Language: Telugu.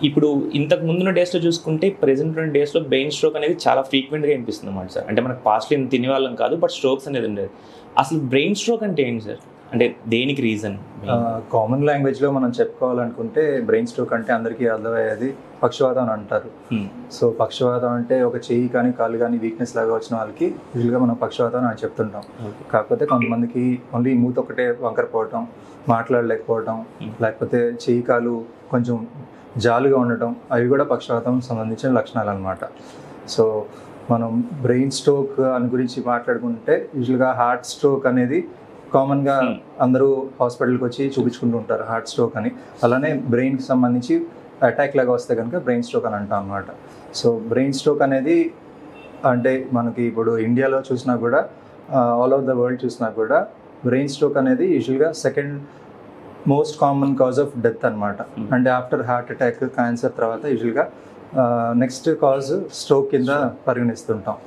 ఇప్పుడు ఇంతకు ముందున్న డేస్లో చూసుకుంటే ప్రెసెంట్ ఉన్న డేస్లో బ్రెయిన్ స్ట్రోక్ అనేది చాలా ఫ్రీక్వెంట్గా అనిపిస్తుంది అన్నమాట సార్. అంటే మనకు పాస్ట్లో ఇంత తినేవాళ్ళం కాదు, బట్ స్ట్రోక్స్ అనేది ఉండేది. అసలు బ్రెయిన్ స్ట్రోక్ అంటే ఏంటి సార్? అంటే దేనికి రీజన్? కామన్ లాంగ్వేజ్లో మనం చెప్పుకోవాలనుకుంటే బ్రెయిన్ స్ట్రోక్ అంటే అందరికీ అర్థమయ్యేది పక్షవాతం అని అంటారు. సో పక్షవాతం అంటే ఒక చెయ్యి కానీ కాళ్ళు కానీ వీక్నెస్ లాగా వచ్చిన వాళ్ళకి యూజువల్గా మనం పక్షవాతం అని చెప్తుంటాం. కాకపోతే కొంతమందికి ఓన్లీ మూత ఒకటే వంకర పోవటం, మాట్లాడలేకపోవటం, లేకపోతే చెయ్యి కాలు కొంచెం జాలుగా ఉండటం, అవి కూడా పక్షవాతం సంబంధించిన లక్షణాలు అన్నమాట. సో మనం బ్రెయిన్ స్ట్రోక్ అని గురించి మాట్లాడుకుంటే యూజువల్గా హార్ట్ స్ట్రోక్ అనేది కామన్గా అందరూ హాస్పిటల్కి వచ్చి చూపించుకుంటూ ఉంటారు హార్ట్ స్ట్రోక్ అని. అలానే బ్రెయిన్కి సంబంధించి అటాక్ లాగా వస్తే కనుక బ్రెయిన్ స్ట్రోక్ అని అంటాం అన్నమాట. సో బ్రెయిన్ స్ట్రోక్ అనేది అంటే మనకి ఇప్పుడు ఇండియాలో చూసినా కూడా ఆల్ ఓవర్ ద వరల్డ్ చూసినా కూడా బ్రెయిన్ స్ట్రోక్ అనేది యూజువల్గా second most common cause of death అనమాట. అంటే ఆఫ్టర్ హార్ట్ అటాక్, క్యాన్సర్ తర్వాత యూజువల్గా నెక్స్ట్ కాజ్ స్ట్రోక్ కింద పరిగణిస్తుంటాం.